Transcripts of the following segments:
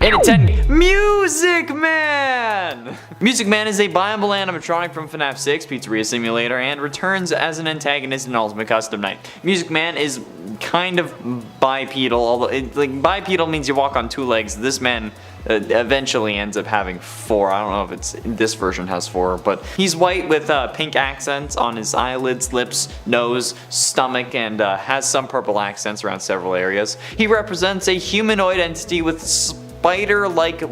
And at 10, Music Man! Music Man is a viable animatronic from FNAF 6 Pizzeria Simulator and returns as an antagonist in Ultimate Custom Night. Music Man is kind of bipedal, although bipedal means you walk on two legs. This man eventually ends up having four. I don't know if it's this version has four, but he's white with pink accents on his eyelids, lips, nose, stomach, and has some purple accents around several areas. He represents a humanoid entity with spider-like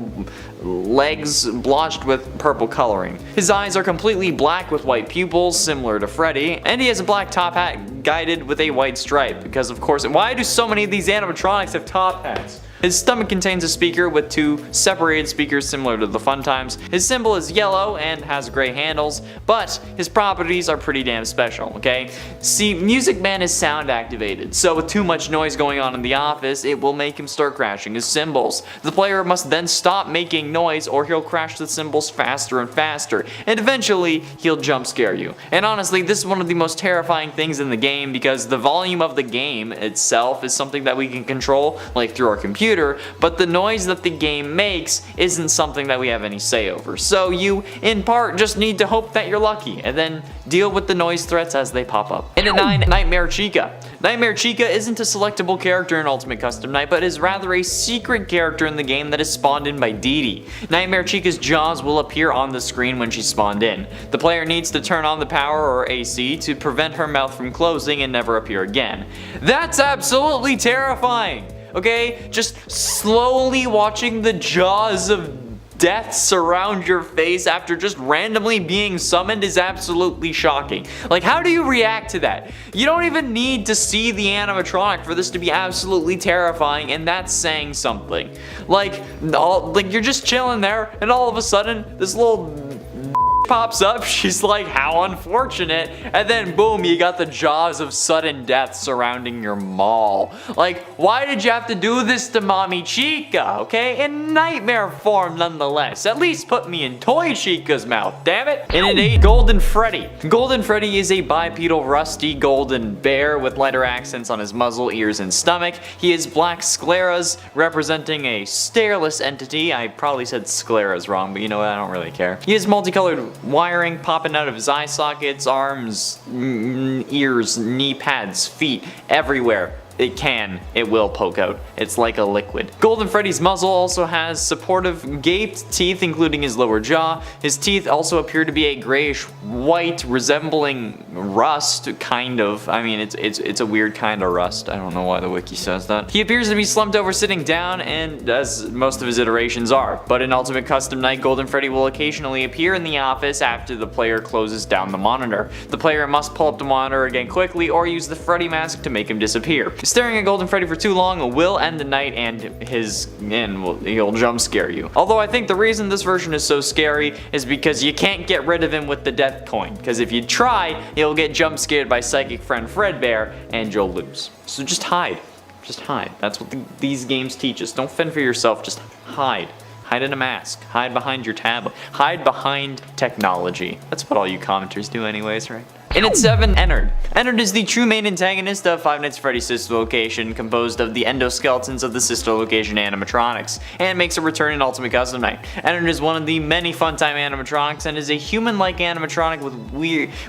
legs blotched with purple coloring. His eyes are completely black with white pupils, similar to Freddy, and he has a black top hat guided with a white stripe, because of course, why do so many of these animatronics have top hats? His stomach contains a speaker with two separated speakers similar to the Fun Times. His symbol is yellow and has gray handles, but his properties are pretty damn special, okay? See, Music Man is sound activated, so with too much noise going on in the office, it will make him start crashing his cymbals. The player must then stop making noise or he'll crash the cymbals faster and faster, and eventually he'll jump scare you. And honestly, this is one of the most terrifying things in the game because the volume of the game itself is something that we can control, like through our computer, but the noise that the game makes isn't something that we have any say over. So you, in part, just need to hope that you're lucky, and then deal with the noise threats as they pop up. And at 9, Nightmare Chica. Nightmare Chica isn't a selectable character in Ultimate Custom Night, but is rather a secret character in the game that is spawned in by Dee Dee. Nightmare Chica's jaws will appear on the screen when she's spawned in. The player needs to turn on the power or AC to prevent her mouth from closing and never appear again. That's absolutely terrifying! Okay, just slowly watching the jaws of death surround your face after just randomly being summoned is absolutely shocking. Like, how do you react to that? You don't even need to see the animatronic for this to be absolutely terrifying, and that's saying something. Like you're just chilling there, and all of a sudden, this little pops up, she's like, how unfortunate, and then boom, you got the jaws of sudden death surrounding your mall. Like, why did you have to do this to Mommy Chica, okay? In nightmare form nonetheless. At least put me in Toy Chica's mouth, damn it. And at 8, Golden Freddy. Golden Freddy is a bipedal rusty golden bear with lighter accents on his muzzle, ears, and stomach. He has black scleras representing a stairless entity. I probably said scleras wrong, but you know what, I don't really care. He has multicolored wiring popping out of his eye sockets, arms, ears, knee pads, feet, everywhere. It will poke out. It's like a liquid. Golden Freddy's muzzle also has supportive gaped teeth, including his lower jaw. His teeth also appear to be a grayish white, resembling rust, kind of. I mean, it's a weird kind of rust. I don't know why the wiki says that. He appears to be slumped over sitting down, and as most of his iterations are. But in Ultimate Custom Night, Golden Freddy will occasionally appear in the office after the player closes down the monitor. The player must pull up the monitor again quickly or use the Freddy mask to make him disappear. Staring at Golden Freddy for too long will end the night, and he'll jump scare you. Although I think the reason this version is so scary is because you can't get rid of him with the death coin, because if you try, you'll get jump scared by psychic friend Fredbear and you'll lose. So just hide. Just hide. That's what these games teach us. Don't fend for yourself, just hide. Hide in a mask. Hide behind your tablet. Hide behind technology. That's what all you commenters do anyways, right? And at 7, Enard. Enard is the true main antagonist of Five Nights at Freddy's sister location, composed of the endoskeletons of the sister location animatronics, and makes a return in Ultimate Custom Night. Enard is one of the many Funtime animatronics and is a human-like animatronic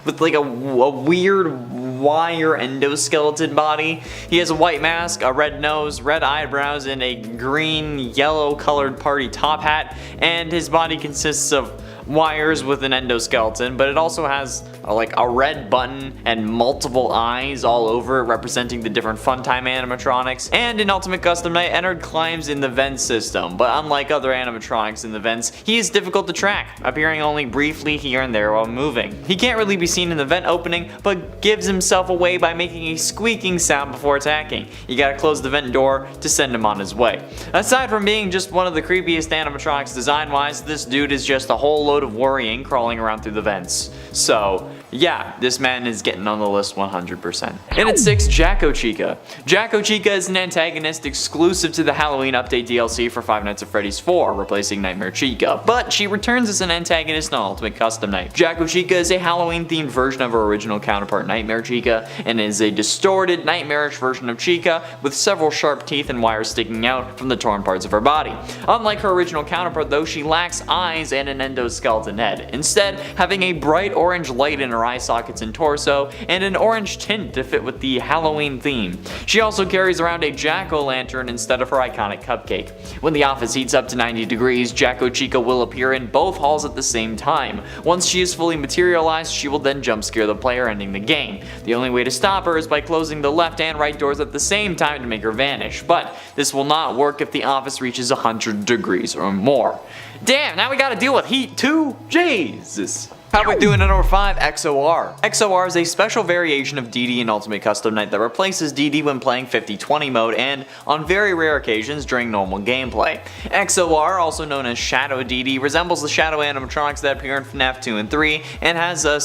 with like a weird wire endoskeleton body. He has a white mask, a red nose, red eyebrows, and a green-yellow colored party top hat, and his body consists of wires with an endoskeleton, but it also has like a red button and multiple eyes all over it, representing the different Funtime animatronics. And in Ultimate Custom Night, Enard climbs in the vent system, but unlike other animatronics in the vents, he is difficult to track, appearing only briefly here and there while moving. He can't really be seen in the vent opening, but gives himself away by making a squeaking sound before attacking. You gotta close the vent door to send him on his way. Aside from being just one of the creepiest animatronics design-wise, this dude is just a whole load of worrying crawling around through the vents. So, Yeah, this man is getting on the list 100%. And at 6, Jacko Chica. Jacko Chica is an antagonist exclusive to the Halloween Update DLC for Five Nights at Freddy's 4, replacing Nightmare Chica, but she returns as an antagonist on Ultimate Custom Night. Jacko Chica is a Halloween-themed version of her original counterpart Nightmare Chica, and is a distorted, nightmarish version of Chica with several sharp teeth and wires sticking out from the torn parts of her body. Unlike her original counterpart though, she lacks eyes and an endoskeleton head, instead having a bright orange light in her eye sockets and torso, and an orange tint to fit with the Halloween theme. She also carries around a jack-o'-lantern instead of her iconic cupcake. When the office heats up to 90 degrees, Jacko Chica will appear in both halls at the same time. Once she is fully materialized, she will then jump scare the player, ending the game. The only way to stop her is by closing the left and right doors at the same time to make her vanish, but this will not work if the office reaches 100 degrees or more. Damn, now we gotta deal with heat too? Jesus. How about doing at number 5, XOR? XOR is a special variation of DD in Ultimate Custom Night that replaces DD when playing 50-20 mode and, on very rare occasions, during normal gameplay. XOR, also known as Shadow DD, resembles the Shadow animatronics that appear in FNAF 2 and 3 and has a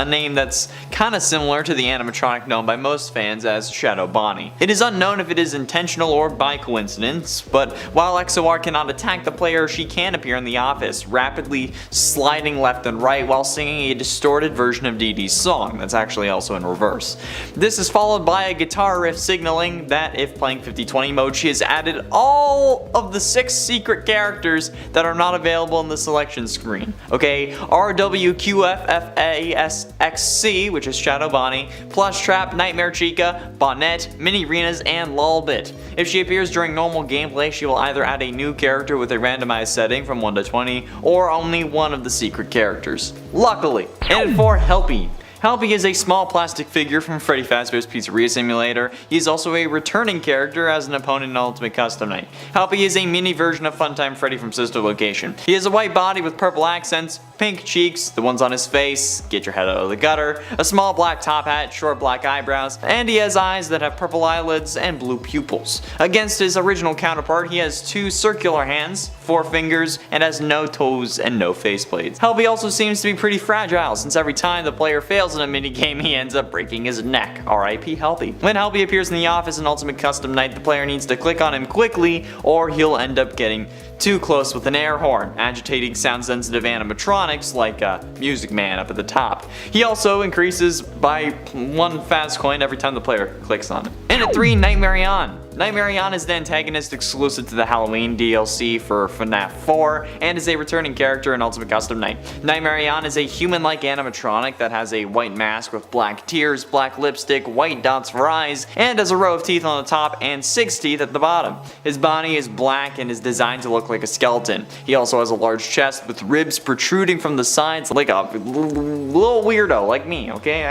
name that's kinda similar to the animatronic known by most fans as Shadow Bonnie. It is unknown if it is intentional or by coincidence, but while XOR cannot attack the player, she can appear in the office, rapidly sliding left and right while singing a distorted version of DD's song that's actually also in reverse. This is followed by a guitar riff signaling that if playing 50-20 mode, she has added all of the 6 secret characters that are not available in the selection screen. Okay, RWQFFASXC, which is Shadow Bonnie, Plush Trap, Nightmare Chica, Bonnet, Mini Renas, and Lolbit. If she appears during normal gameplay, she will either add a new character with a randomized setting from 1 to 20, or only one of the secret characters. Luckily. And for Helpy. Helpy is a small plastic figure from Freddy Fazbear's Pizzeria Simulator. He is also a returning character as an opponent in Ultimate Custom Night. Helpy is a mini version of Funtime Freddy from Sister Location. He has a white body with purple accents, pink cheeks, the ones on his face, get your head out of the gutter, a small black top hat, short black eyebrows, and he has eyes that have purple eyelids and blue pupils. Against his original counterpart, he has 2 circular hands, 4 fingers, and has no toes and no faceplates. Helpy also seems to be pretty fragile, since every time the player fails in a minigame, he ends up breaking his neck. R.I.P. Helpy. When Helpy appears in the office in Ultimate Custom Night, the player needs to click on him quickly, or he'll end up getting too close with an air horn, agitating sound-sensitive animatronics like Music Man up at the top. He also increases by 1 fast coin every time the player clicks on him. And at 3, Nightmarionne. Nightmarionne is the antagonist exclusive to the Halloween DLC for FNAF 4 and is a returning character in Ultimate Custom Night. Nightmarionne is a human-like animatronic that has a white mask with black tears, black lipstick, white dots for eyes, and has a row of teeth on the top and 6 teeth at the bottom. His body is black and is designed to look like a skeleton. He also has a large chest with ribs protruding from the sides like a little weirdo like me, okay?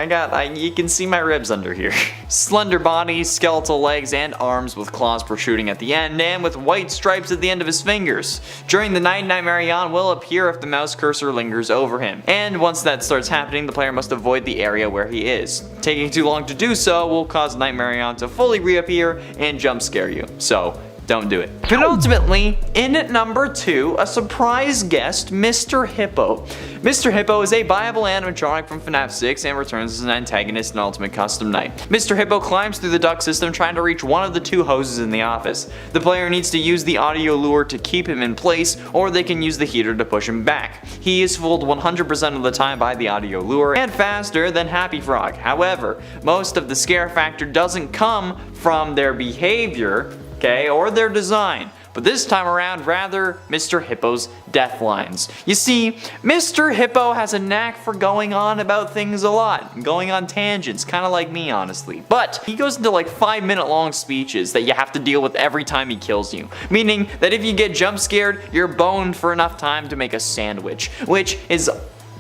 You can see my ribs under here. Slender body, skeletal legs, and arms with claws protruding at the end, and with white stripes at the end of his fingers. During the night, Nightmarionne will appear if the mouse cursor lingers over him, and once that starts happening, the player must avoid the area where he is. Taking too long to do so will cause Nightmarionne to fully reappear and jump scare you, so don't do it. But ultimately, in at number 2, a surprise guest, Mr. Hippo. Mr. Hippo is a viable animatronic from FNAF 6 and returns as an antagonist in Ultimate Custom Night. Mr. Hippo climbs through the duct system trying to reach one of the 2 hoses in the office. The player needs to use the audio lure to keep him in place, or they can use the heater to push him back. He is fooled 100% of the time by the audio lure and faster than Happy Frog. However, most of the scare factor doesn't come from their behavior, okay, or their design, but this time around, rather, Mr. Hippo's death lines. You see, Mr. Hippo has a knack for going on about things a lot, going on tangents, kind of like me, honestly. But he goes into like 5-minute long speeches that you have to deal with every time he kills you, meaning that if you get jump scared, you're boned for enough time to make a sandwich, which is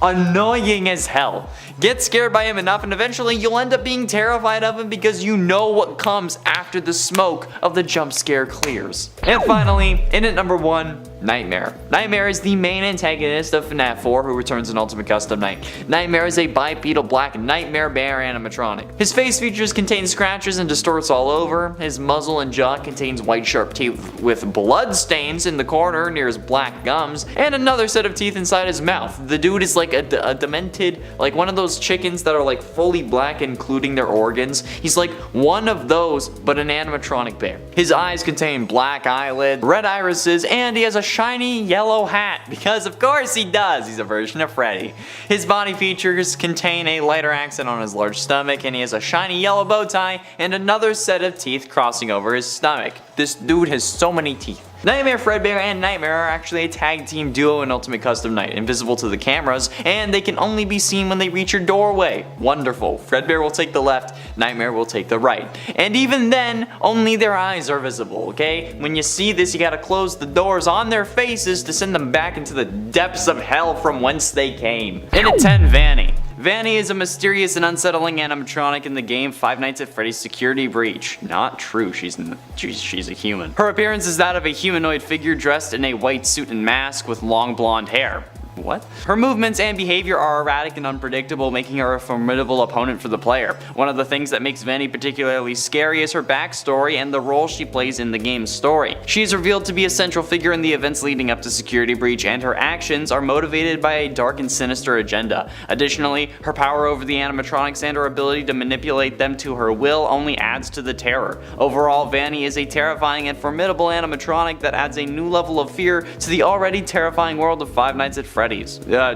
annoying as hell. Get scared by him enough and eventually you'll end up being terrified of him because you know what comes after the smoke of the jump scare clears. And finally, in at number 1, Nightmare. Nightmare is the main antagonist of FNAF 4 who returns in Ultimate Custom Night. Nightmare is a bipedal black nightmare bear animatronic. His face features contain scratches and distorts all over. His muzzle and jaw contains white sharp teeth with blood stains in the corner near his black gums, and another set of teeth inside his mouth. The dude is like a demented, like one of those chickens that are like fully black including their organs. He's like one of those, but an animatronic bear. His eyes contain black eyelids, red irises, and he has a shiny yellow hat, because of course he does, he's a version of Freddy. His body features contain a lighter accent on his large stomach, and he has a shiny yellow bow tie and another set of teeth crossing over his stomach. This dude has so many teeth. Nightmare, Fredbear, and Nightmare are actually a tag team duo in Ultimate Custom Night, invisible to the cameras, and they can only be seen when they reach your doorway. Wonderful. Fredbear will take the left, Nightmare will take the right. And even then, only their eyes are visible, okay? When you see this, you gotta close the doors on their faces to send them back into the depths of hell from whence they came. In at 10, Vanny. Vanny is a mysterious and unsettling animatronic in the game Five Nights at Freddy's Security Breach. Not true, she's a human. Her appearance is that of a humanoid figure dressed in a white suit and mask with long blonde hair. What? Her movements and behavior are erratic and unpredictable, making her a formidable opponent for the player. One of the things that makes Vanny particularly scary is her backstory and the role she plays in the game's story. She is revealed to be a central figure in the events leading up to Security Breach, and her actions are motivated by a dark and sinister agenda. Additionally, her power over the animatronics and her ability to manipulate them to her will only adds to the terror. Overall, Vanny is a terrifying and formidable animatronic that adds a new level of fear to the already terrifying world of Five Nights at Freddy's.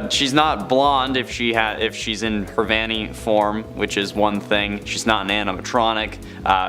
She's not blonde if she's in her Vanny form, which is one thing. She's not an animatronic.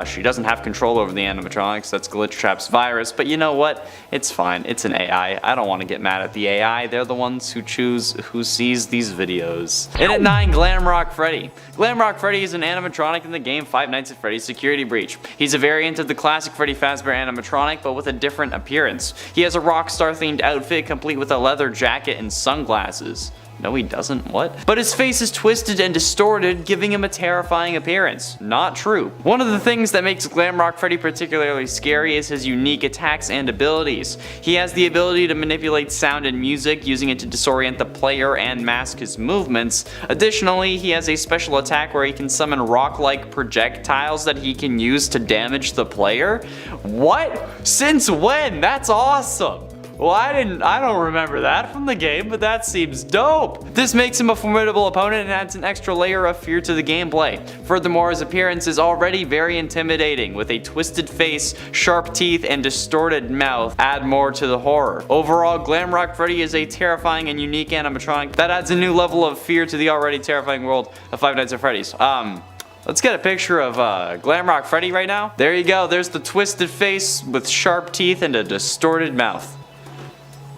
She doesn't have control over the animatronics. That's Glitchtrap's virus. But you know what? It's fine. It's an AI. I don't want to get mad at the AI. They're the ones who choose who sees these videos. And at 9, Glamrock Freddy. Glamrock Freddy is an animatronic in the game Five Nights at Freddy's Security Breach. He's a variant of the classic Freddy Fazbear animatronic, but with a different appearance. He has a rock star themed outfit complete with a leather jacket and sunglasses. No, he doesn't. What? But his face is twisted and distorted, giving him a terrifying appearance. Not true. One of the things that makes Glamrock Freddy particularly scary is his unique attacks and abilities. He has the ability to manipulate sound and music, using it to disorient the player and mask his movements. Additionally, he has a special attack where he can summon rock-like projectiles that he can use to damage the player. What? Since when? That's awesome. Well, I don't remember that from the game, but that seems dope. This makes him a formidable opponent and adds an extra layer of fear to the gameplay. Furthermore, his appearance is already very intimidating, with a twisted face, sharp teeth, and distorted mouth add more to the horror. Overall, Glamrock Freddy is a terrifying and unique animatronic that adds a new level of fear to the already terrifying world of Five Nights at Freddy's. Let's get a picture of Glamrock Freddy right now. There you go, there's the twisted face with sharp teeth and a distorted mouth.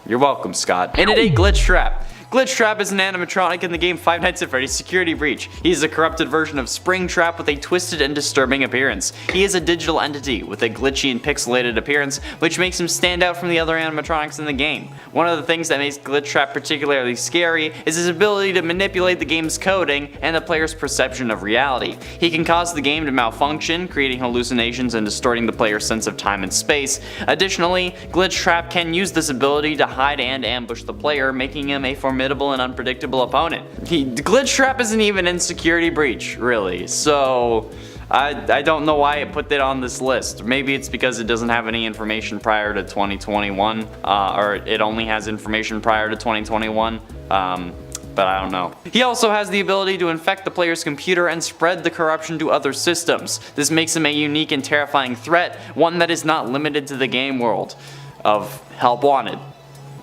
You're welcome, Scott. And at 8, Glitchtrap. Glitchtrap is an animatronic in the game Five Nights at Freddy's Security Breach. He is a corrupted version of Springtrap with a twisted and disturbing appearance. He is a digital entity with a glitchy and pixelated appearance, which makes him stand out from the other animatronics in the game. One of the things that makes Glitchtrap particularly scary is his ability to manipulate the game's coding and the player's perception of reality. He can cause the game to malfunction, creating hallucinations and distorting the player's sense of time and space. Additionally, Glitchtrap can use this ability to hide and ambush the player, making him a formidable and unpredictable opponent. Glitchtrap isn't even in Security Breach, really, so I don't know why it put that on this list. Maybe it's because it doesn't have any information prior to 2021, or it only has information prior to 2021. But I don't know. He also has the ability to infect the player's computer and spread the corruption to other systems. This makes him a unique and terrifying threat, one that is not limited to the game world of Help Wanted,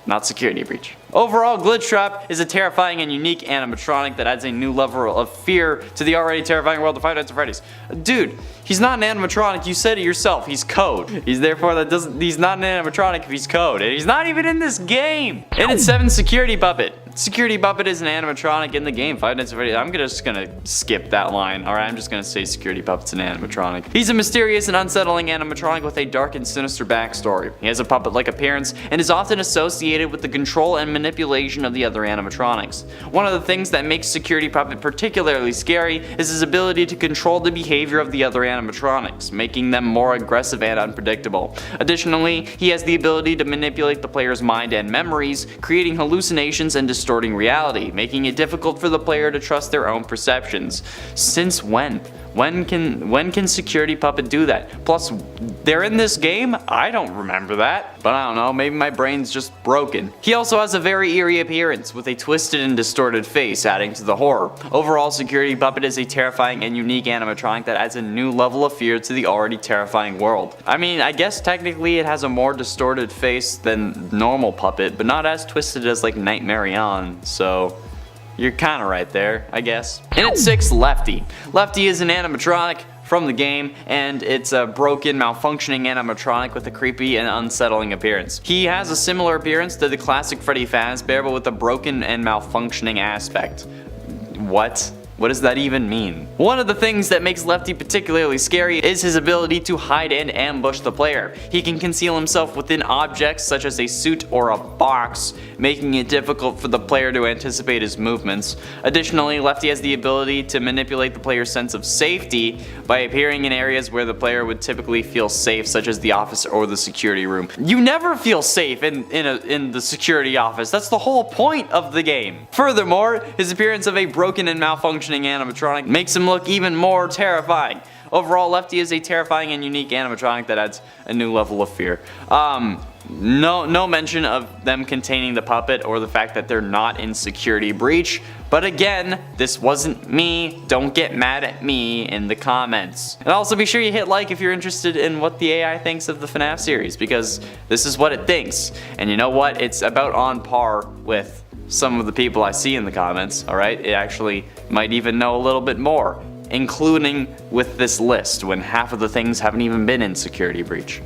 not Security Breach. Overall, Glitchtrap is a terrifying and unique animatronic that adds a new level of fear to the already terrifying world of Five Nights at Freddy's. Dude, he's not an animatronic, you said it yourself, he's code. He's not an animatronic if he's code, and he's not even in this game. And it's 7, Security Puppet. Security Puppet is an animatronic in the game Five Nights at Freddy's. I'm just gonna skip that line. Alright, I'm just gonna say Security Puppet's an animatronic. He's a mysterious and unsettling animatronic with a dark and sinister backstory. He has a puppet-like appearance and is often associated with the control and manipulation of the other animatronics. One of the things that makes Security Puppet particularly scary is his ability to control the behavior of the other animatronics, making them more aggressive and unpredictable. Additionally, he has the ability to manipulate the player's mind and memories, creating hallucinations and distorting reality, making it difficult for the player to trust their own perceptions. Since when? When can Security Puppet do that? Plus, they're in this game? I don't remember that. But I don't know, maybe my brain's just broken. He also has a very eerie appearance, with a twisted and distorted face, adding to the horror. Overall, Security Puppet is a terrifying and unique animatronic that adds a new level of fear to the already terrifying world. I mean, I guess technically it has a more distorted face than normal Puppet, but not as twisted as like Nightmarionne, so you're kinda right there, I guess. And at 6, Lefty. Lefty is an animatronic from the game, and it's a broken, malfunctioning animatronic with a creepy and unsettling appearance. He has a similar appearance to the classic Freddy Fazbear, but with a broken and malfunctioning aspect. What? What does that even mean? One of the things that makes Lefty particularly scary is his ability to hide and ambush the player. He can conceal himself within objects such as a suit or a box, making it difficult for the player to anticipate his movements. Additionally, Lefty has the ability to manipulate the player's sense of safety by appearing in areas where the player would typically feel safe, such as the office or the security room. You never feel safe in the security office. That's the whole point of the game. Furthermore, his appearance of a broken and malfunctioning animatronic makes him look even more terrifying. Overall, Lefty is a terrifying and unique animatronic that adds a new level of fear. No mention of them containing the puppet or the fact that they're not in Security Breach. But again, this wasn't me. Don't get mad at me in the comments. And also be sure you hit like if you're interested in what the AI thinks of the FNAF series, because this is what it thinks. And you know what? It's about on par with some of the people I see in the comments, alright? It actually might even know a little bit more, including with this list when half of the things haven't even been in Security Breach.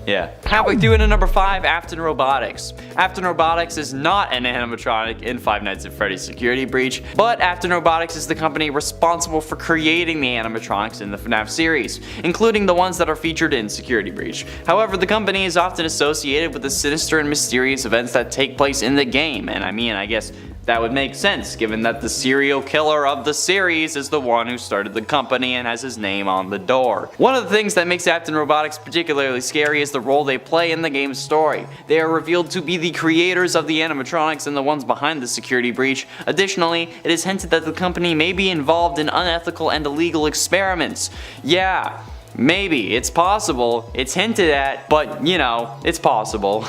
Yeah. Halfway through into number 5, Afton Robotics. Afton Robotics is not an animatronic in Five Nights at Freddy's Security Breach, but Afton Robotics is the company responsible for creating the animatronics in the FNAF series, including the ones that are featured in Security Breach. However, the company is often associated with the sinister and mysterious events that take place in the game, and I mean, I guess that would make sense, given that the serial killer of the series is the one who started the company and has his name on the door. One of the things that makes Afton Robotics particularly scary is the role they play in the game's story. They are revealed to be the creators of the animatronics and the ones behind the Security Breach. Additionally, it is hinted that the company may be involved in unethical and illegal experiments. Yeah, maybe, it's possible, it's hinted at, but you know, it's possible.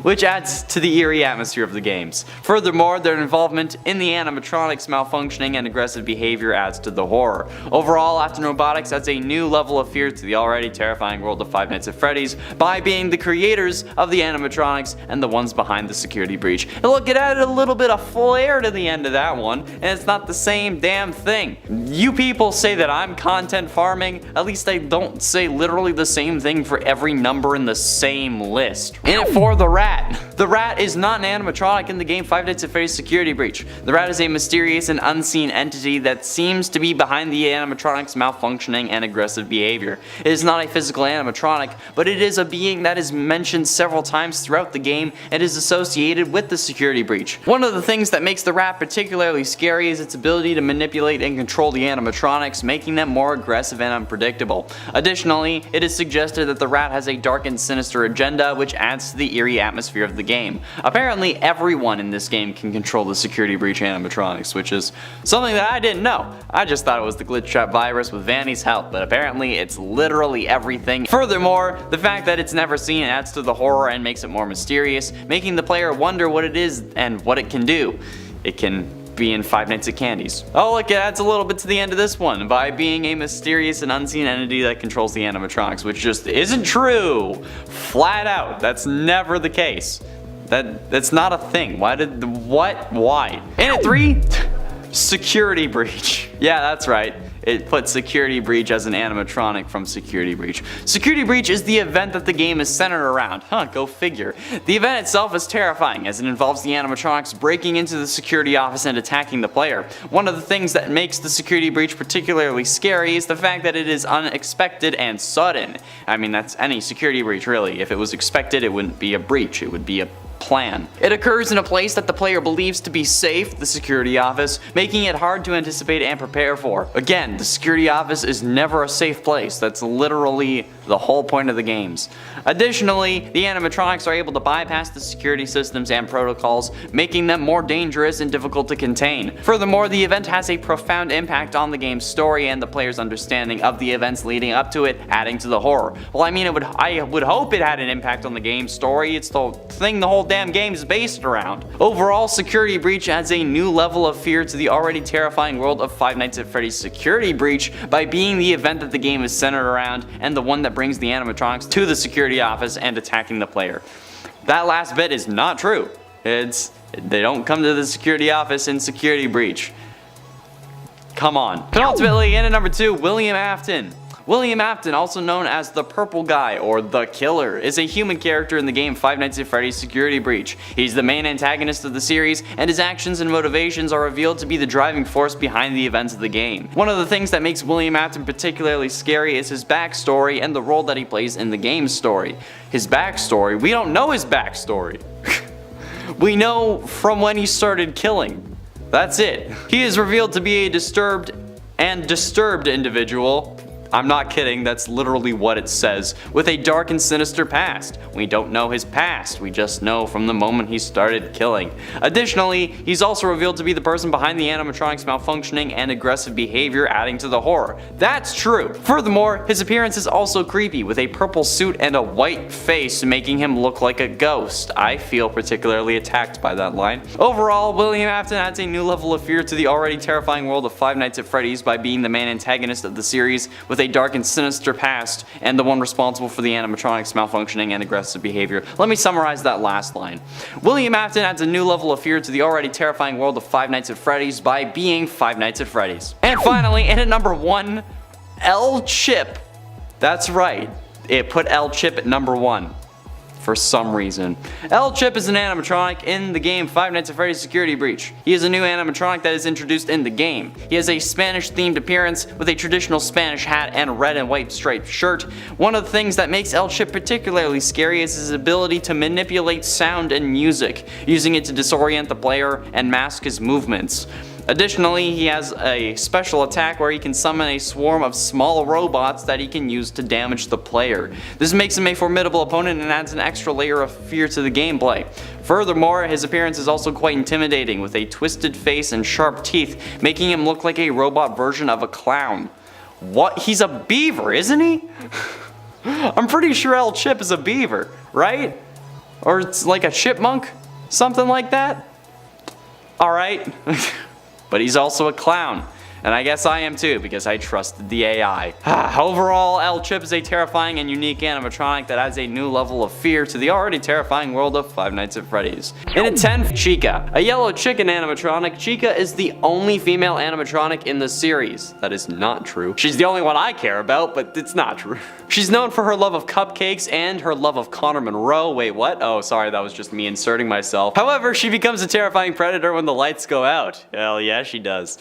Which adds to the eerie atmosphere of the games. Furthermore, their involvement in the animatronics malfunctioning and aggressive behavior adds to the horror. Overall, Afton Robotics adds a new level of fear to the already terrifying world of Five Nights at Freddy's by being the creators of the animatronics and the ones behind the Security Breach. And look, it added a little bit of flair to the end of that one, and it's not the same damn thing. You people say that I'm content farming, at least I don't say literally the same thing for every number in the same list. In it for the rat. The rat is not an animatronic in the game Five Nights at Freddy's Security Breach. The rat is a mysterious and unseen entity that seems to be behind the animatronic's malfunctioning and aggressive behavior. It is not a physical animatronic, but it is a being that is mentioned several times throughout the game and is associated with the Security Breach. One of the things that makes the rat particularly scary is its ability to manipulate and control the animatronics, making them more aggressive and unpredictable. Additionally, it is suggested that the rat has a dark and sinister agenda, which adds to the eerie atmosphere of the game. Apparently everyone in this game can control the Security Breach animatronics, which is something that I didn't know. I just thought it was the glitch trap virus with Vanny's help, but apparently it's literally everything. Furthermore, the fact that it's never seen adds to the horror and makes it more mysterious, making the player wonder what it is and what it can do. It can be in Five Nights at Candy's. Oh look, it adds a little bit to the end of this one by being a mysterious and unseen entity that controls the animatronics, which just isn't true. Flat out, that's never the case. That's not a thing. Why? And at 3, Security Breach. Yeah, that's right. it put Security Breach as an animatronic from Security Breach. Security Breach is the event that the game is centered around. Huh, go figure. The event itself is terrifying as it involves the animatronics breaking into the security office and attacking the player. One of the things that makes the Security Breach particularly scary is the fact that it is unexpected and sudden. I mean, that's any security breach really. If it was expected, it wouldn't be a breach, it would be a plan. It occurs in a place that the player believes to be safe, the security office, making it hard to anticipate and prepare for. Again, the security office is never a safe place. That's literally the whole point of the games. Additionally, the animatronics are able to bypass the security systems and protocols, making them more dangerous and difficult to contain. Furthermore, the event has a profound impact on the game's story and the player's understanding of the events leading up to it, adding to the horror. Well, I mean, I would hope it had an impact on the game's story. It's the thing the whole damn game is based around. Overall, Security Breach adds a new level of fear to the already terrifying world of Five Nights at Freddy's Security Breach by being the event that the game is centered around and the one that brings the animatronics to the security office and attacking the player. That last bit is not true. They don't come to the security office in Security Breach. Come on. Penultimately, in at number 2, William Afton. William Afton, also known as the Purple Guy or the Killer, is a human character in the game Five Nights at Freddy's Security Breach. He's the main antagonist of the series, and his actions and motivations are revealed to be the driving force behind the events of the game. One of the things that makes William Afton particularly scary is his backstory and the role that he plays in the game's story. His backstory? We don't know his backstory. We know from when he started killing. That's it. He is revealed to be a disturbed individual. I'm not kidding, that's literally what it says, with a dark and sinister past. We don't know his past, we just know from the moment he started killing. Additionally, he's also revealed to be the person behind the animatronics malfunctioning and aggressive behavior, adding to the horror. That's true. Furthermore, his appearance is also creepy, with a purple suit and a white face, making him look like a ghost. I feel particularly attacked by that line. Overall, William Afton adds a new level of fear to the already terrifying world of Five Nights at Freddy's by being the main antagonist of the series, with a dark and sinister past, and the one responsible for the animatronics malfunctioning and aggressive behavior. Let me summarize that last line. William Afton adds a new level of fear to the already terrifying world of Five Nights at Freddy's by being Five Nights at Freddy's. And finally, in at number 1, El Chip. That's right, it put El Chip at number 1. For some reason. El Chip is an animatronic in the game Five Nights at Freddy's Security Breach. He is a new animatronic that is introduced in the game. He has a Spanish themed appearance with a traditional Spanish hat and red and white striped shirt. One of the things that makes El Chip particularly scary is his ability to manipulate sound and music, using it to disorient the player and mask his movements. Additionally, he has a special attack where he can summon a swarm of small robots that he can use to damage the player. This makes him a formidable opponent and adds an extra layer of fear to the gameplay. Furthermore, his appearance is also quite intimidating, with a twisted face and sharp teeth, making him look like a robot version of a clown. What? He's a beaver, isn't he? I'm pretty sure El Chip is a beaver, right? Or it's like a chipmunk? Something like that? Alright. But he's also a clown. And I guess I am too, because I trusted the AI. Overall, El Chip is a terrifying and unique animatronic that adds a new level of fear to the already terrifying world of Five Nights at Freddy's. In at 10, Chica. A yellow chicken animatronic, Chica is the only female animatronic in the series. That is not true. She's the only one I care about, but it's not true. She's known for her love of cupcakes and her love of Connor Monroe. Wait, what? Oh, sorry, that was just me inserting myself. However, she becomes a terrifying predator when the lights go out. Hell yeah, she does.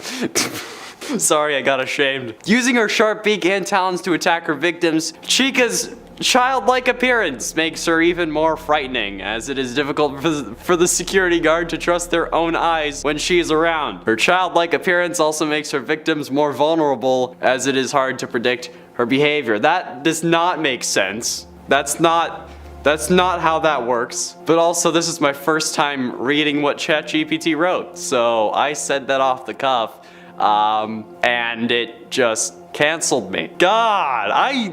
Sorry, I got ashamed. Using her sharp beak and talons to attack her victims, Chica's childlike appearance makes her even more frightening, as it is difficult for the security guard to trust their own eyes when she is around. Her childlike appearance also makes her victims more vulnerable, as it is hard to predict her behavior. That does not make sense. That's not how that works. But also, this is my first time reading what ChatGPT wrote, so I said that off the cuff. And it just canceled me. God, I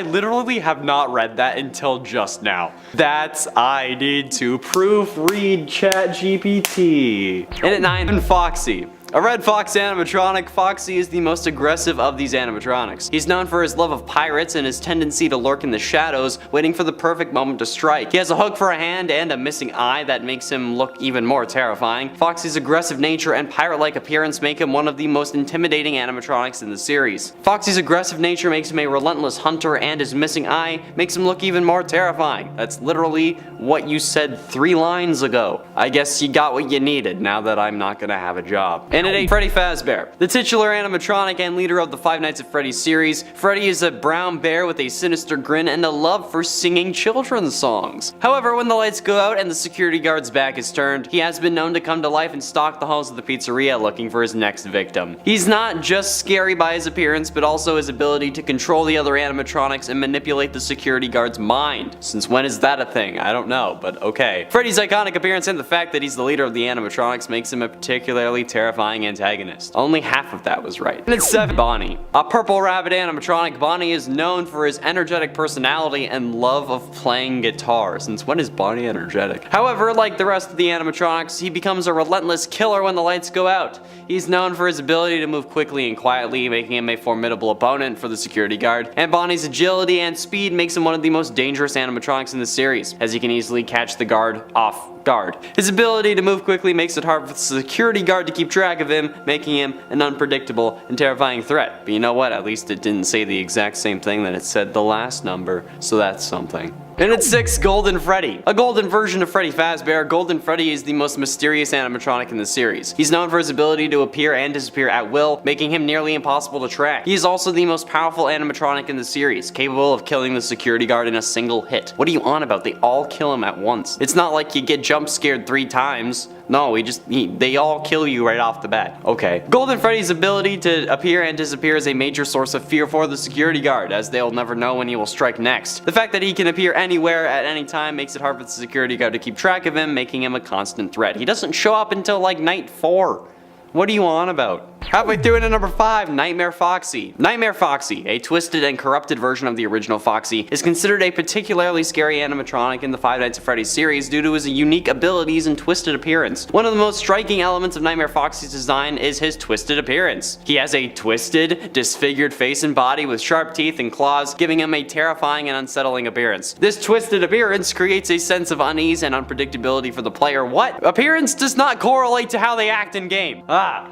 literally have not read that until just now. I need to proofread ChatGPT. And at 9, Foxy. A red fox animatronic, Foxy is the most aggressive of these animatronics. He's known for his love of pirates and his tendency to lurk in the shadows, waiting for the perfect moment to strike. He has a hook for a hand and a missing eye that makes him look even more terrifying. Foxy's aggressive nature and pirate-like appearance make him one of the most intimidating animatronics in the series. Foxy's aggressive nature makes him a relentless hunter, and his missing eye makes him look even more terrifying. That's literally what you said 3 lines ago. I guess you got what you needed now that I'm not gonna have a job. And at 8, Freddy Fazbear. The titular animatronic and leader of the Five Nights at Freddy's series, Freddy is a brown bear with a sinister grin and a love for singing children's songs. However, when the lights go out and the security guard's back is turned, he has been known to come to life and stalk the halls of the pizzeria looking for his next victim. He's not just scary by his appearance, but also his ability to control the other animatronics and manipulate the security guard's mind. Since when is that a thing? I don't know, but okay. Freddy's iconic appearance and the fact that he's the leader of the animatronics makes him a particularly terrifying antagonist. Only half of that was right. And it's 7, Bonnie. A purple rabbit animatronic, Bonnie is known for his energetic personality and love of playing guitar. Since when is Bonnie energetic? However, like the rest of the animatronics, he becomes a relentless killer when the lights go out. He's known for his ability to move quickly and quietly, making him a formidable opponent for the security guard. And Bonnie's agility and speed makes him one of the most dangerous animatronics in the series, as he can easily catch the guard off guard. His ability to move quickly makes it hard for the security guard to keep track of him, making him an unpredictable and terrifying threat. But you know what? At least it didn't say the exact same thing that it said the last number, so that's something. And at 6, Golden Freddy. A golden version of Freddy Fazbear, Golden Freddy is the most mysterious animatronic in the series. He's known for his ability to appear and disappear at will, making him nearly impossible to track. He is also the most powerful animatronic in the series, capable of killing the security guard in a single hit. What are you on about? They all kill him at once. It's not like you get jump scared 3 times. No, they all kill you right off the bat. Okay. Golden Freddy's ability to appear and disappear is a major source of fear for the security guard, as they'll never know when he will strike next. The fact that he can appear anywhere at any time makes it hard for the security guard to keep track of him, making him a constant threat. He doesn't show up until like night 4. What are you on about? Halfway through into number 5, Nightmare Foxy. Nightmare Foxy, a twisted and corrupted version of the original Foxy, is considered a particularly scary animatronic in the Five Nights at Freddy's series due to his unique abilities and twisted appearance. One of the most striking elements of Nightmare Foxy's design is his twisted appearance. He has a twisted, disfigured face and body with sharp teeth and claws, giving him a terrifying and unsettling appearance. This twisted appearance creates a sense of unease and unpredictability for the player. What? Appearance does not correlate to how they act in game.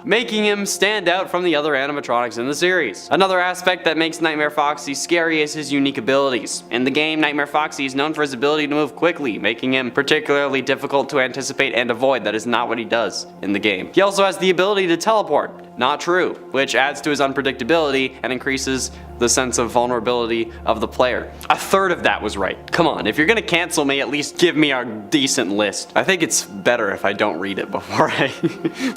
Making him stand out from the other animatronics in the series. Another aspect that makes Nightmare Foxy scary is his unique abilities. In the game, Nightmare Foxy is known for his ability to move quickly, making him particularly difficult to anticipate and avoid. That is not what he does in the game. He also has the ability to teleport. Not true, which adds to his unpredictability and increases the sense of vulnerability of the player. A third of that was right. Come on, if you're gonna cancel me, at least give me a decent list. I think it's better if I don't read it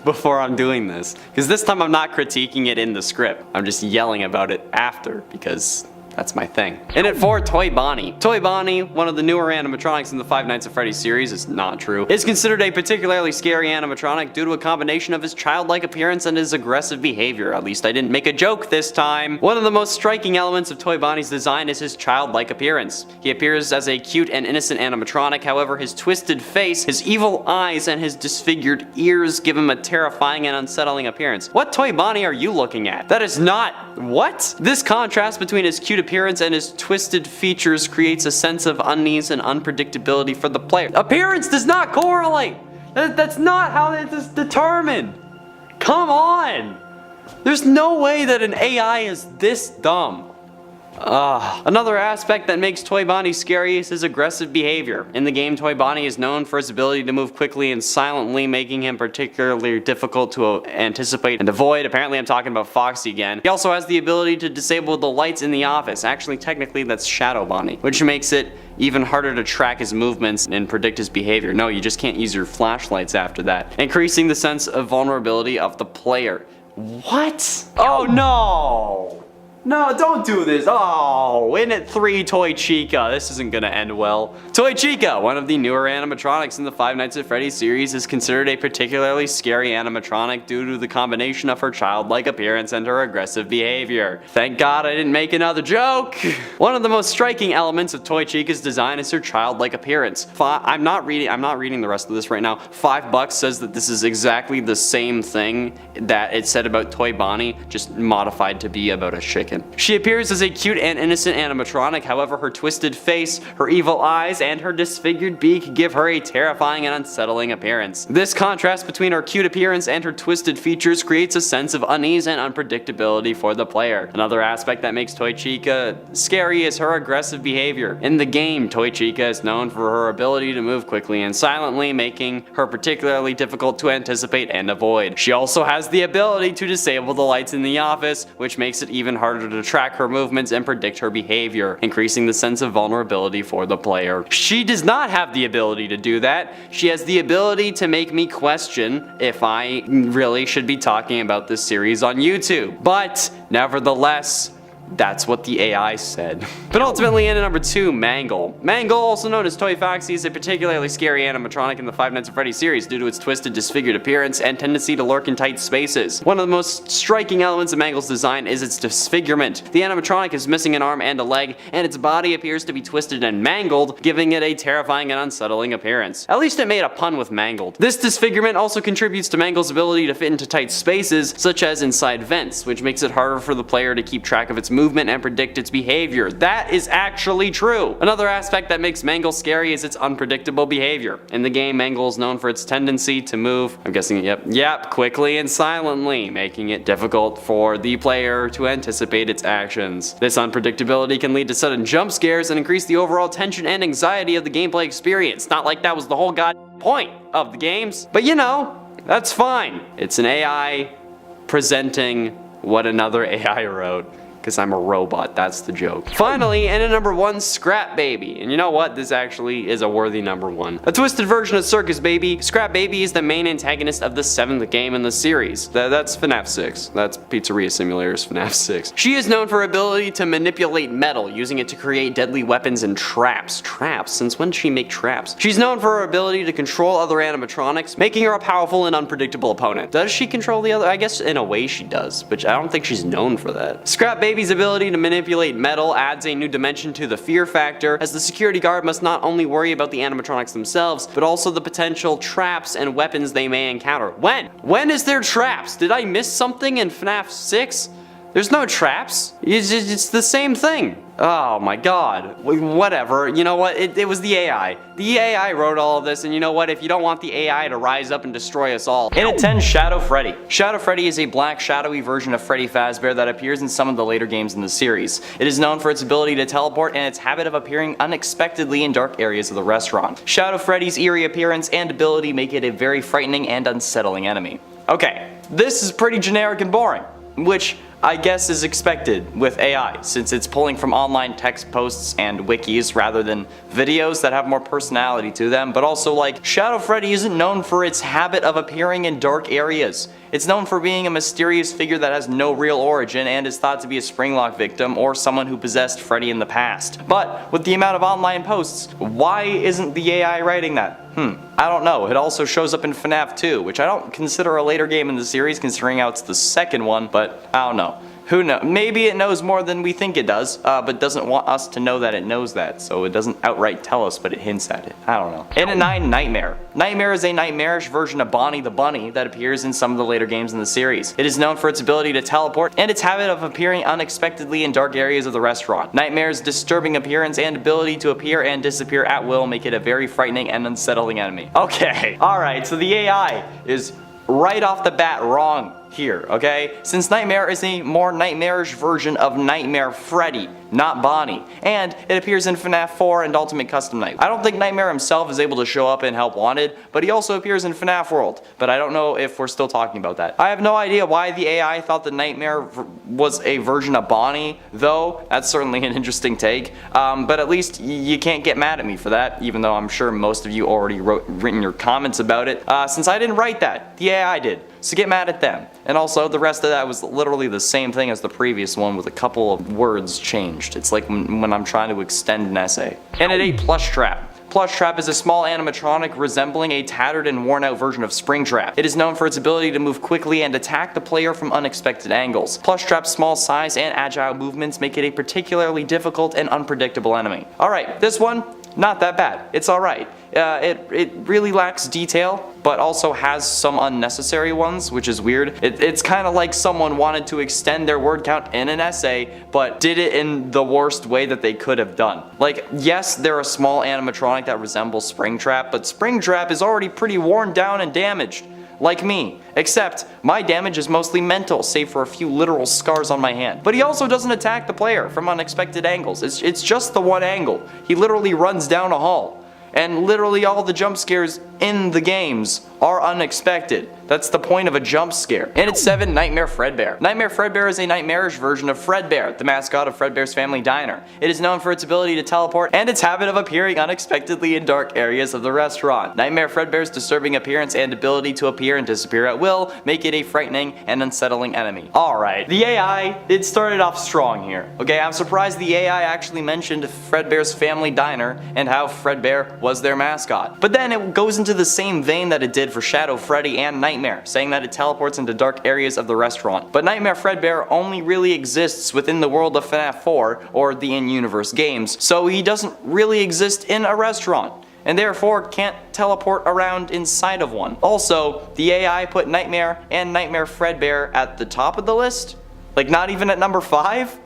before I'm doing this. Because this time I'm not critiquing it in the script. I'm just yelling about it after, because that's my thing. And at 4, Toy Bonnie. Toy Bonnie, one of the newer animatronics in the Five Nights at Freddy's series, is not true, is considered a particularly scary animatronic due to a combination of his childlike appearance and his aggressive behavior. At least I didn't make a joke this time. One of the most striking elements of Toy Bonnie's design is his childlike appearance. He appears as a cute and innocent animatronic, however his twisted face, his evil eyes, and his disfigured ears give him a terrifying and unsettling appearance. What Toy Bonnie are you looking at? That is not... what? This contrast between his cute appearance and his twisted features creates a sense of unease and unpredictability for the player. Appearance does not correlate! That's not how it is determined! Come on! There's no way that an AI is this dumb. Another aspect that makes Toy Bonnie scary is his aggressive behavior. In the game, Toy Bonnie is known for his ability to move quickly and silently, making him particularly difficult to anticipate and avoid. Apparently I'm talking about Foxy again. He also has the ability to disable the lights in the office. Actually, technically that's Shadow Bonnie, which makes it even harder to track his movements and predict his behavior. No, you just can't use your flashlights after that, increasing the sense of vulnerability of the player. What? Oh no! No, don't do this. Oh, in at 3, Toy Chica. This isn't gonna end well. Toy Chica, one of the newer animatronics in the Five Nights at Freddy's series, is considered a particularly scary animatronic due to the combination of her childlike appearance and her aggressive behavior. Thank God I didn't make another joke. One of the most striking elements of Toy Chica's design is her childlike appearance. I'm not reading the rest of this right now. $5 says that this is exactly the same thing that it said about Toy Bonnie, just modified to be about a chicken. She appears as a cute and innocent animatronic, however her twisted face, her evil eyes, and her disfigured beak give her a terrifying and unsettling appearance. This contrast between her cute appearance and her twisted features creates a sense of unease and unpredictability for the player. Another aspect that makes Toy Chica scary is her aggressive behavior. In the game, Toy Chica is known for her ability to move quickly and silently, making her particularly difficult to anticipate and avoid. She also has the ability to disable the lights in the office, which makes it even harder to track her movements and predict her behavior, increasing the sense of vulnerability for the player. She does not have the ability to do that. She has the ability to make me question if I really should be talking about this series on YouTube. But nevertheless, that's what the AI said. But ultimately, in at number 2, Mangle. Mangle, also known as Toy Foxy, is a particularly scary animatronic in the Five Nights at Freddy's series due to its twisted, disfigured appearance and tendency to lurk in tight spaces. One of the most striking elements of Mangle's design is its disfigurement. The animatronic is missing an arm and a leg, and its body appears to be twisted and mangled, giving it a terrifying and unsettling appearance. At least it made a pun with mangled. This disfigurement also contributes to Mangle's ability to fit into tight spaces, such as inside vents, which makes it harder for the player to keep track of its movement and predict its behavior. That is actually true. Another aspect that makes Mangle scary is its unpredictable behavior. In the game, Mangle is known for its tendency to move, I'm guessing, yep, quickly and silently, making it difficult for the player to anticipate its actions. This unpredictability can lead to sudden jump scares and increase the overall tension and anxiety of the gameplay experience. Not like that was the whole point of the games, but you know, that's fine. It's an AI presenting what another AI wrote. Because I'm a robot, that's the joke. Finally, and at number 1, Scrap Baby. And you know what? This actually is a worthy number 1. A twisted version of Circus Baby, Scrap Baby is the main antagonist of the 7th game in the series. That's FNAF 6. That's Pizzeria Simulator's FNAF 6. She is known for her ability to manipulate metal, using it to create deadly weapons and traps. Traps? Since when did she make traps? She's known for her ability to control other animatronics, making her a powerful and unpredictable opponent. Does she control the other? I guess in a way she does, but I don't think she's known for that. Scrap Baby's ability to manipulate metal adds a new dimension to the fear factor, as the security guard must not only worry about the animatronics themselves, but also the potential traps and weapons they may encounter. When is there traps? Did I miss something in FNAF 6? There's no traps. It's the same thing. Oh my god. Whatever. You know what? It was the AI. The AI wrote all of this, and you know what? If you don't want the AI to rise up and destroy us all. In at 10, Shadow Freddy. Shadow Freddy is a black, shadowy version of Freddy Fazbear that appears in some of the later games in the series. It is known for its ability to teleport and its habit of appearing unexpectedly in dark areas of the restaurant. Shadow Freddy's eerie appearance and ability make it a very frightening and unsettling enemy. Okay, this is pretty generic and boring, which I guess is expected with AI, since it's pulling from online text posts and wikis rather than videos that have more personality to them. But also, like, Shadow Freddy isn't known for its habit of appearing in dark areas. It's known for being a mysterious figure that has no real origin and is thought to be a Springlock victim or someone who possessed Freddy in the past. But with the amount of online posts, why isn't the AI writing that? I don't know. It also shows up in FNAF 2, which I don't consider a later game in the series considering how it's the second one, but I don't know. Who knows? Maybe it knows more than we think it does, but doesn't want us to know that it knows that, so it doesn't outright tell us, but it hints at it. I don't know. In at 9, Nightmare. Nightmare is a nightmarish version of Bonnie the Bunny that appears in some of the later games in the series. It is known for its ability to teleport and its habit of appearing unexpectedly in dark areas of the restaurant. Nightmare's disturbing appearance and ability to appear and disappear at will make it a very frightening and unsettling enemy. Okay, alright, so the AI is right off the bat wrong here, okay? Since Nightmare is a more nightmarish version of Nightmare Freddy. not Bonnie. And it appears in FNAF 4 and Ultimate Custom Night. I don't think Nightmare himself is able to show up in Help Wanted, but he also appears in FNAF World. But I don't know if we're still talking about that. I have no idea why the AI thought that Nightmare was a version of Bonnie, though. That's certainly an interesting take. But at least you can't get mad at me for that, even though I'm sure most of you already written your comments about it. Since I didn't write that, the AI did. So get mad at them. And also, the rest of that was literally the same thing as the previous one with a couple of words changed. It's like when I'm trying to extend an essay. And it ate Plush Trap. Plush Trap is a small animatronic resembling a tattered and worn out version of Springtrap. It is known for its ability to move quickly and attack the player from unexpected angles. Plush Trap's small size and agile movements make it a particularly difficult and unpredictable enemy. Alright, this one, not that bad. It's alright. It really lacks detail, but also has some unnecessary ones, which is weird. It's kind of like someone wanted to extend their word count in an essay, but did it in the worst way that they could have done. Like, yes, they're a small animatronic that resembles Springtrap, but Springtrap is already pretty worn down and damaged. Like me, except my damage is mostly mental, save for a few literal scars on my hand. But he also doesn't attack the player from unexpected angles. It's just the one angle. He literally runs down a hall. And literally all the jump scares in the games are unexpected. That's the point of a jump scare. And it's 7, Nightmare Fredbear. Nightmare Fredbear is a nightmarish version of Fredbear, the mascot of Fredbear's Family Diner. It is known for its ability to teleport and its habit of appearing unexpectedly in dark areas of the restaurant. Nightmare Fredbear's disturbing appearance and ability to appear and disappear at will make it a frightening and unsettling enemy. Alright, the AI, it started off strong here. Okay, I'm surprised the AI actually mentioned Fredbear's Family Diner and how Fredbear was their mascot. But then it goes into the same vein that it did for Shadow Freddy and Nightmare, saying that it teleports into dark areas of the restaurant. But Nightmare Fredbear only really exists within the world of FNAF 4, or the in-universe games, so he doesn't really exist in a restaurant, and therefore can't teleport around inside of one. Also, the AI put Nightmare and Nightmare Fredbear at the top of the list? Like, not even at number 5?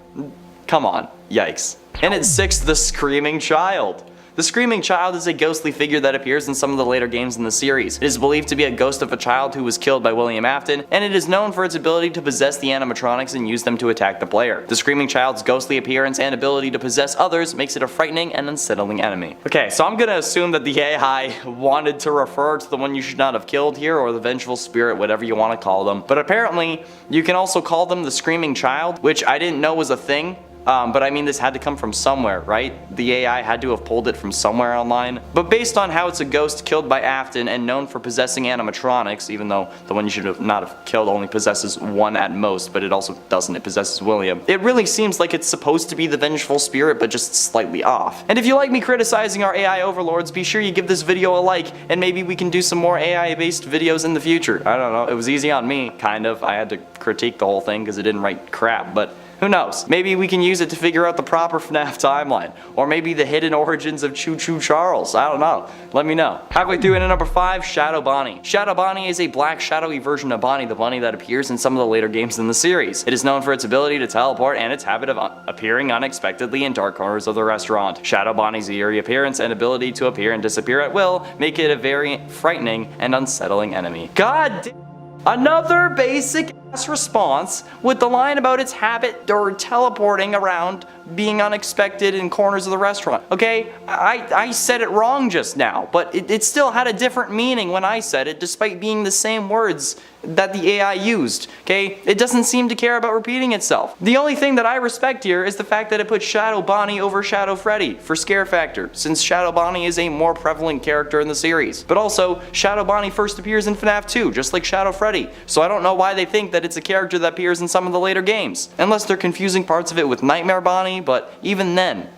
Come on, yikes. And at 6, the Screaming Child. The Screaming Child is a ghostly figure that appears in some of the later games in the series. It is believed to be a ghost of a child who was killed by William Afton, and it is known for its ability to possess the animatronics and use them to attack the player. The Screaming Child's ghostly appearance and ability to possess others makes it a frightening and unsettling enemy. Okay, so I'm gonna assume that the AI wanted to refer to the one you should not have killed here, or the vengeful spirit, whatever you want to call them. But apparently, you can also call them the Screaming Child, which I didn't know was a thing. But I mean, this had to come from somewhere, right? The AI had to have pulled it from somewhere online. But based on how it's a ghost killed by Afton and known for possessing animatronics, even though the one you should have not have killed only possesses one at most, but it also doesn't, it possesses William. It really seems like it's supposed to be the vengeful spirit, but just slightly off. And if you like me criticizing our AI overlords, be sure you give this video a like, and maybe we can do some more AI-based videos in the future. I don't know, it was easy on me, kind of. I had to critique the whole thing because it didn't write crap, but who knows? Maybe we can use it to figure out the proper FNAF timeline. Or maybe the hidden origins of Choo Choo Charles. I don't know. Let me know. Halfway through into number 5, Shadow Bonnie. Shadow Bonnie is a black shadowy version of Bonnie the Bunny that appears in some of the later games in the series. It is known for its ability to teleport and its habit of appearing unexpectedly in dark corners of the restaurant. Shadow Bonnie's eerie appearance and ability to appear and disappear at will make it a very frightening and unsettling enemy. God damn. Another basic ass response with the line about its habit or teleporting around being unexpected in corners of the restaurant. Okay, I said it wrong just now, but it still had a different meaning when I said it, despite being the same words that the AI used. Okay, it doesn't seem to care about repeating itself. The only thing that I respect here is the fact that it put Shadow Bonnie over Shadow Freddy for scare factor, since Shadow Bonnie is a more prevalent character in the series. But also, Shadow Bonnie first appears in FNAF 2, just like Shadow Freddy, so I don't know why they think that it's a character that appears in some of the later games, unless they're confusing parts of it with Nightmare Bonnie, but even then,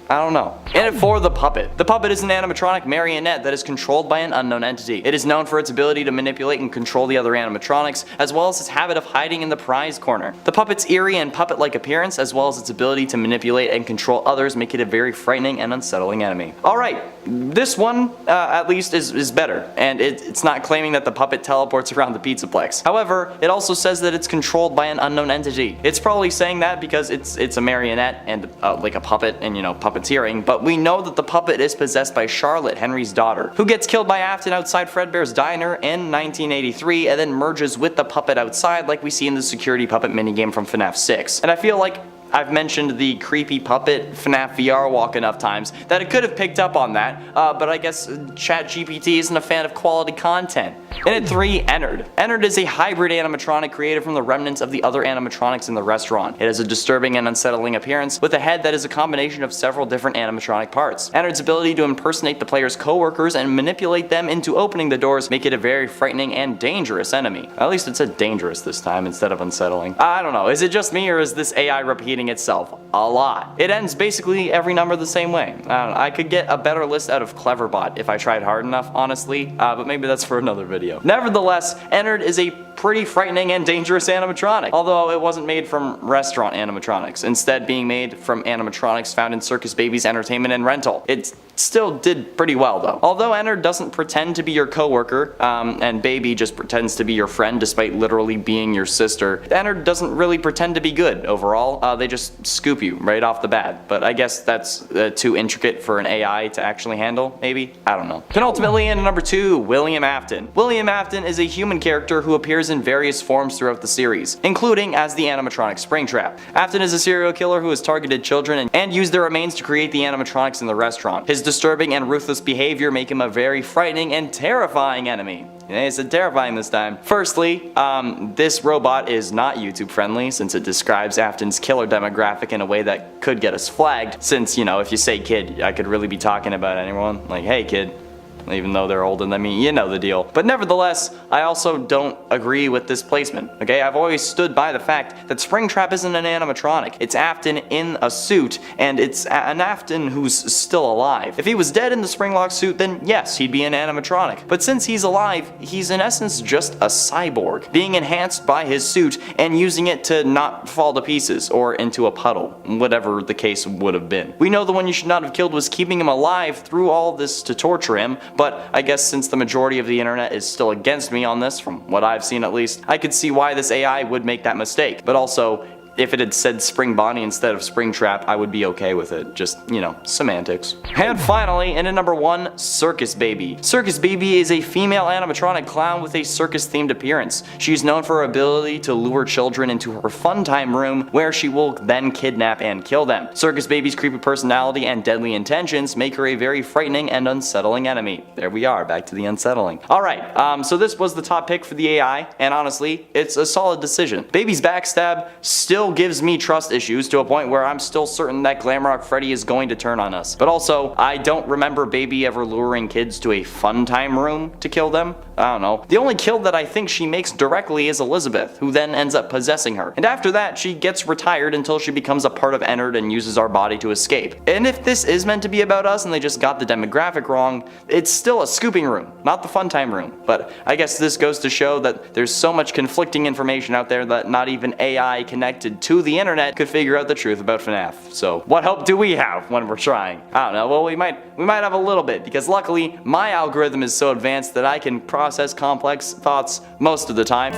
I don't know. And at 4, the Puppet. The Puppet is an animatronic marionette that is controlled by an unknown entity. It is known for its ability to manipulate and control the other animatronics, as well as its habit of hiding in the prize corner. The Puppet's eerie and puppet-like appearance, as well as its ability to manipulate and control others, make it a very frightening and unsettling enemy. Alright, this one, at least, is better, and it's not claiming that the Puppet teleports around the Pizzaplex. However, it also says that it's controlled by an unknown entity. It's probably saying that because it's a marionette and like a puppet, and you know, puppeteering, but we know that the puppet is possessed by Charlotte, Henry's daughter, who gets killed by Afton outside Fredbear's diner in 1983 and then merges with the puppet outside like we see in the security puppet minigame from FNAF 6. And I feel like I've mentioned the creepy puppet FNAF VR walk enough times that it could have picked up on that, but I guess ChatGPT isn't a fan of quality content. And at 3, Enard. Enard is a hybrid animatronic created from the remnants of the other animatronics in the restaurant. It has a disturbing and unsettling appearance with a head that is a combination of several different animatronic parts. Enard's ability to impersonate the player's co-workers and manipulate them into opening the doors make it a very frightening and dangerous enemy. At least it said dangerous this time instead of unsettling. I don't know, is it just me or is this AI repeating itself a lot? It ends basically every number the same way. I don't know, I could get a better list out of Cleverbot if I tried hard enough, honestly, but maybe that's for another video. Nevertheless, Enard is a pretty frightening and dangerous animatronic, although it wasn't made from restaurant animatronics, instead being made from animatronics found in Circus Baby's entertainment and rental. It still did pretty well though. Although Enard doesn't pretend to be your coworker, and Baby just pretends to be your friend despite literally being your sister, Enard doesn't really pretend to be good overall. They just scoop you right off the bat, but I guess that's too intricate for an AI to actually handle, maybe? I don't know. Penultimately, in number 2, William Afton. William Afton is a human character who appears in various forms throughout the series, including as the animatronic Springtrap. Afton is a serial killer who has targeted children and used their remains to create the animatronics in the restaurant. His disturbing and ruthless behavior make him a very frightening and terrifying enemy. I said terrifying this time. Firstly, this robot is not YouTube friendly since it describes Afton's killer demographic in a way that could get us flagged, since, you know, if you say kid, I could really be talking about anyone. Like, hey kid. Even though they're older than me, you know the deal. But nevertheless, I also don't agree with this placement, okay? I've always stood by the fact that Springtrap isn't an animatronic. It's Afton in a suit, and it's an Afton who's still alive. If he was dead in the Springlock suit, then yes, he'd be an animatronic. But since he's alive, he's in essence just a cyborg, being enhanced by his suit and using it to not fall to pieces or into a puddle, whatever the case would have been. We know the one you should not have killed was keeping him alive through all this to torture him, but I guess since the majority of the internet is still against me on this, from what I've seen at least, I could see why this AI would make that mistake. But also, if it had said Spring Bonnie instead of Springtrap, I would be okay with it. Just, you know, semantics. And finally, in at number 1, Circus Baby. Circus Baby is a female animatronic clown with a circus-themed appearance. She's known for her ability to lure children into her fun time room, where she will then kidnap and kill them. Circus Baby's creepy personality and deadly intentions make her a very frightening and unsettling enemy. There we are, back to the unsettling. Alright, so this was the top pick for the AI, and honestly, it's a solid decision. Baby's backstab still gives me trust issues to a point where I'm still certain that Glamrock Freddy is going to turn on us. But also, I don't remember Baby ever luring kids to a fun time room to kill them. I don't know. The only kill that I think she makes directly is Elizabeth, who then ends up possessing her. And after that, she gets retired until she becomes a part of Enard and uses our body to escape. And if this is meant to be about us and they just got the demographic wrong, it's still a scooping room, not the fun time room. But I guess this goes to show that there's so much conflicting information out there that not even AI connected to the internet could figure out the truth about FNAF. So what hope do we have when we're trying? I don't know. Well, we might have a little bit, because luckily my algorithm is so advanced that I can process complex thoughts most of the time.